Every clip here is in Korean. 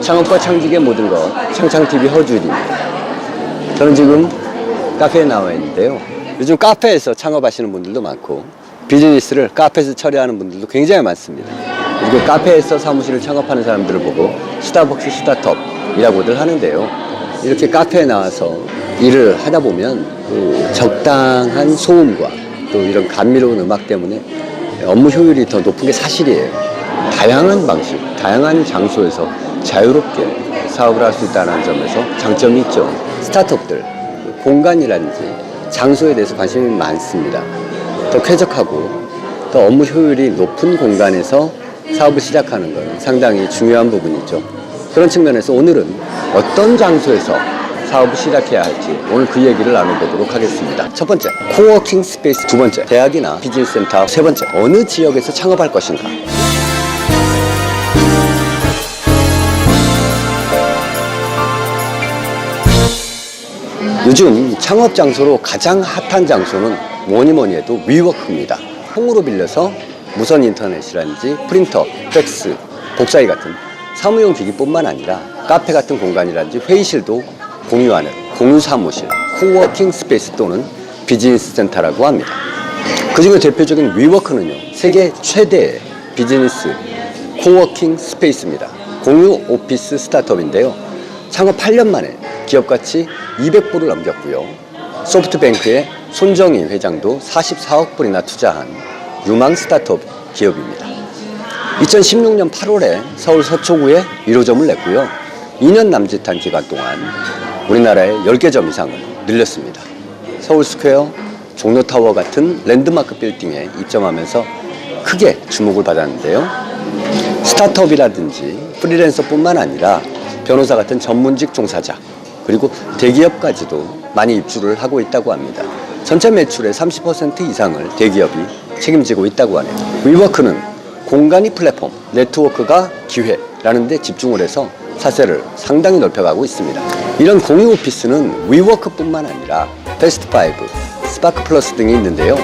창업과 창직의 모든 것, 창창TV 허주일입니다. 저는 지금 카페에 나와 있는데요. 요즘 카페에서 창업하시는 분들도 많고 비즈니스를 카페에서 처리하는 분들도 굉장히 많습니다. 그리고 카페에서 사무실을 창업하는 사람들을 보고 스타벅스 스타트업이라고들 하는데요. 이렇게 카페에 나와서 일을 하다 보면 그 적당한 소음과 또 이런 감미로운 음악 때문에 업무 효율이 더 높은 게 사실이에요. 다양한 방식, 다양한 장소에서 자유롭게 사업을 할 수 있다는 점에서 장점이 있죠. 스타트업들, 공간이라든지 장소에 대해서 관심이 많습니다. 더 쾌적하고 더 업무 효율이 높은 공간에서 사업을 시작하는 건 상당히 중요한 부분이죠. 그런 측면에서 오늘은 어떤 장소에서 사업을 시작해야 할지 오늘 그 얘기를 나눠보도록 하겠습니다. 첫 번째, 코워킹 스페이스. 두 번째, 대학이나 비즈니스 센터. 세 번째, 어느 지역에서 창업할 것인가. 요즘 창업 장소로 가장 핫한 장소는 뭐니 해도 위워크입니다. 콩으로 빌려서 무선 인터넷이라든지 프린터, 팩스, 복사기 같은 사무용 기기뿐만 아니라 카페 같은 공간이라든지 회의실도 공유하는 공유 사무실, 코워킹 스페이스 또는 비즈니스 센터라고 합니다. 그중에 대표적인 위워크는요, 세계 최대의 비즈니스 코워킹 스페이스입니다. 공유 오피스 스타트업인데요. 창업 8년 만에 기업 가치 200불을 넘겼고요. 소프트뱅크의 손정희 회장도 44억 불이나 투자한 유망 스타트업 기업입니다. 2016년 8월에 서울 서초구에 1호점을 냈고요. 2년 남짓한 기간 동안 우리나라에 10개 점 이상을 늘렸습니다. 서울스퀘어, 종로타워 같은 랜드마크 빌딩에 입점하면서 크게 주목을 받았는데요. 스타트업이라든지 프리랜서뿐만 아니라 변호사 같은 전문직 종사자, 그리고 대기업까지도 많이 입주를 하고 있다고 합니다. 전체 매출의 30% 이상을 대기업이 책임지고 있다고 하네요. 위워크는 공간이 플랫폼, 네트워크가 기회라는 데 집중을 해서 사세를 상당히 넓혀가고 있습니다. 이런 공유 오피스는 위워크뿐만 아니라 패스트5, 스파크 플러스 등이 있는데요.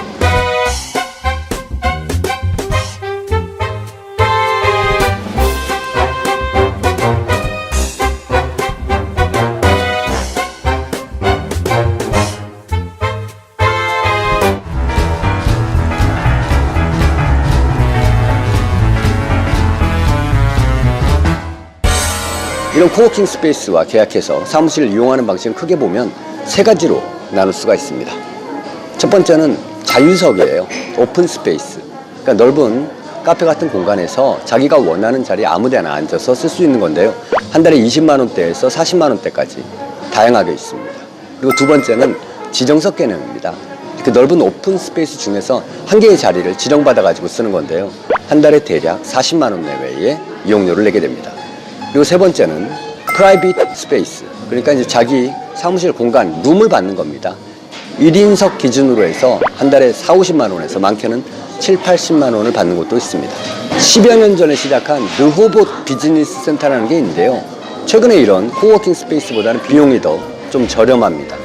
이런 코워킹 스페이스와 계약해서 사무실을 이용하는 방식은 크게 보면 세 가지로 나눌 수가 있습니다. 첫 번째는 자유석이에요. 오픈 스페이스. 그러니까 넓은 카페 같은 공간에서 자기가 원하는 자리에 아무데나 앉아서 쓸 수 있는 건데요. 한 달에 20만 원대에서 40만 원대까지 다양하게 있습니다. 그리고 두 번째는 지정석 개념입니다. 그 넓은 오픈 스페이스 중에서 한 개의 자리를 지정받아 가지고 쓰는 건데요. 한 달에 대략 40만 원 내외의 이용료를 내게 됩니다. 그리고 세 번째는 프라이빗 스페이스, 그러니까 이제 자기 사무실 공간, 룸을 받는 겁니다. 1인석 기준으로 해서 한 달에 4, 50만 원에서 많게는 7, 80만 원을 받는 곳도 있습니다. 10여 년 전에 시작한 르호봇 비즈니스 센터라는 게 있는데요. 최근에 이런 코워킹 스페이스보다는 비용이 더 좀 저렴합니다.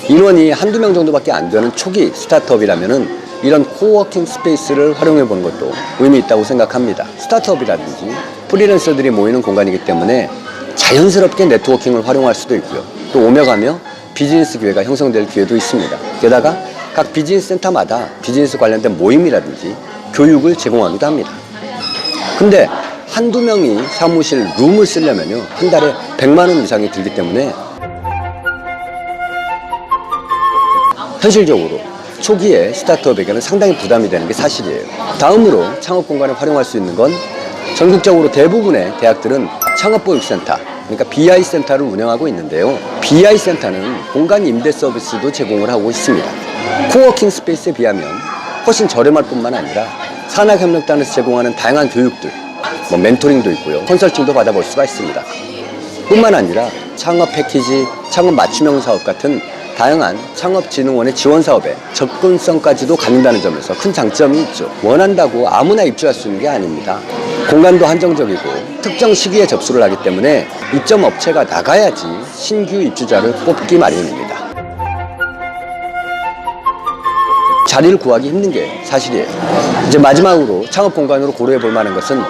인원이 한두 명 정도밖에 안 되는 초기 스타트업이라면은 이런 코워킹 스페이스를 활용해 보는 것도 의미 있다고 생각합니다. 스타트업이라든지 프리랜서들이 모이는 공간이기 때문에 자연스럽게 네트워킹을 활용할 수도 있고요. 또 오며 가며 비즈니스 기회가 형성될 기회도 있습니다. 게다가 각 비즈니스 센터마다 비즈니스 관련된 모임이라든지 교육을 제공하기도 합니다. 근데 한두 명이 사무실 룸을 쓰려면요, 한 달에 100만 원 이상이 들기 때문에 현실적으로 초기에 스타트업에게는 상당히 부담이 되는 게 사실이에요. 다음으로 창업 공간을 활용할 수 있는 건 전국적으로 대부분의 대학들은 창업보육센터, 그러니까 BI 센터를 운영하고 있는데요. BI 센터는 공간 임대 서비스도 제공을 하고 있습니다. 코워킹 스페이스에 비하면 훨씬 저렴할 뿐만 아니라 산학협력단에서 제공하는 다양한 교육들, 멘토링도 있고요. 컨설팅도 받아볼 수가 있습니다. 뿐만 아니라 창업 패키지, 창업 맞춤형 사업 같은 다양한 창업진흥원의 지원 사업에 접근성까지도 갖는다는 점에서 큰 장점이 있죠. 원한다고 아무나 입주할 수 있는 게 아닙니다. 공간도 한정적이고 특정 시기에 접수를 하기 때문에 입점 업체가 나가야지 신규 입주자를 뽑기 마련입니다. 자리를 구하기 힘든 게 사실이에요. 이제 마지막으로 창업 공간으로 고려해 볼 만한 것은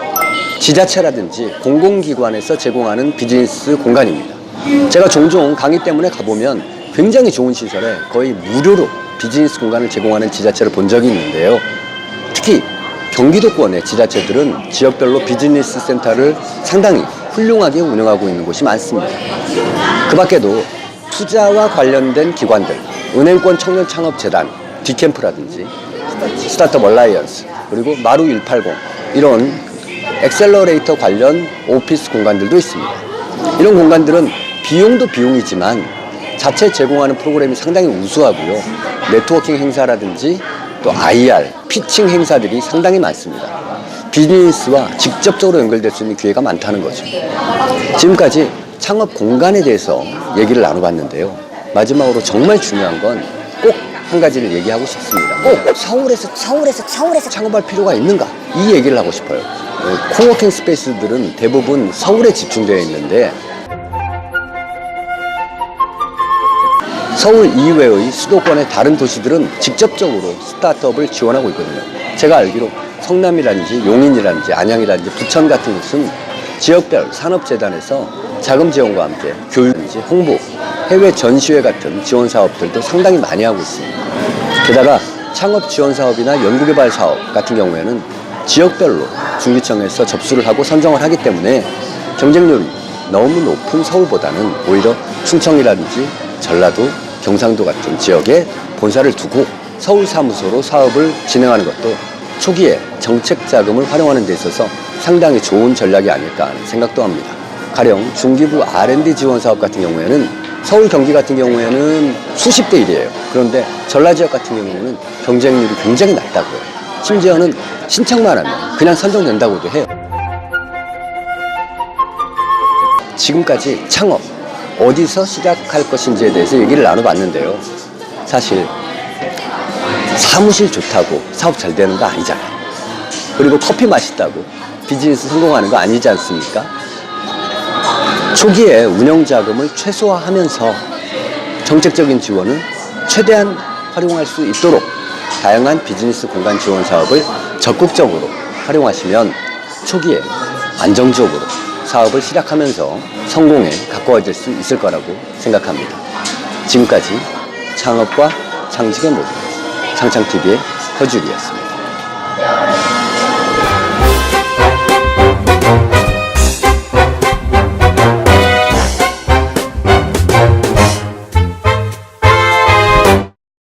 지자체라든지 공공기관에서 제공하는 비즈니스 공간입니다. 제가 종종 강의 때문에 가보면 굉장히 좋은 시설에 거의 무료로 비즈니스 공간을 제공하는 지자체를 본 적이 있는데요. 특히 경기도권의 지자체들은 지역별로 비즈니스 센터를 상당히 훌륭하게 운영하고 있는 곳이 많습니다. 그 밖에도 투자와 관련된 기관들, 은행권 청년창업재단, 디캠프라든지 스타트업 얼라이언스, 그리고 마루 180 이런 엑셀러레이터 관련 오피스 공간들도 있습니다. 이런 공간들은 비용도 비용이지만 자체 제공하는 프로그램이 상당히 우수하고요. 네트워킹 행사라든지 또 IR, 피칭 행사들이 상당히 많습니다. 비즈니스와 직접적으로 연결될 수 있는 기회가 많다는 거죠. 지금까지 창업 공간에 대해서 얘기를 나눠봤는데요. 마지막으로 정말 중요한 건 꼭 한 가지를 얘기하고 싶습니다. 꼭 서울에서 창업할 필요가 있는가? 이 얘기를 하고 싶어요. 코워킹 스페이스들은 대부분 서울에 집중되어 있는데 서울 이외의 수도권의 다른 도시들은 직접적으로 스타트업을 지원하고 있거든요. 제가 알기로 성남이라든지 용인이라든지 안양이라든지 부천 같은 곳은 지역별 산업재단에서 자금 지원과 함께 교육이라든지 홍보, 해외 전시회 같은 지원 사업들도 상당히 많이 하고 있습니다. 게다가 창업 지원 사업이나 연구개발 사업 같은 경우에는 지역별로 중기청에서 접수를 하고 선정을 하기 때문에 경쟁률이 너무 높은 서울보다는 오히려 충청이라든지 전라도, 경상도 같은 지역에 본사를 두고 서울 사무소로 사업을 진행하는 것도 초기에 정책 자금을 활용하는 데 있어서 상당히 좋은 전략이 아닐까 하는 생각도 합니다. 가령 중기부 R&D 지원 사업 같은 경우에는 서울, 경기 같은 경우에는 수십 대 1이에요. 그런데 전라 지역 같은 경우에는 경쟁률이 굉장히 낮다고요. 심지어는 신청만 하면 그냥 선정된다고도 해요. 지금까지 창업 어디서 시작할 것인지에 대해서 얘기를 나눠봤는데요. 사실 사무실 좋다고 사업 잘 되는 거 아니잖아요. 그리고 커피 맛있다고 비즈니스 성공하는 거 아니지 않습니까? 초기에 운영 자금을 최소화하면서 정책적인 지원을 최대한 활용할 수 있도록 다양한 비즈니스 공간 지원 사업을 적극적으로 활용하시면 초기에 안정적으로 사업을 시작하면서 성공에 가까워질 수 있을 거라고 생각합니다. 지금까지 창업과 창직의 모든 창창TV의 허준이었습니다.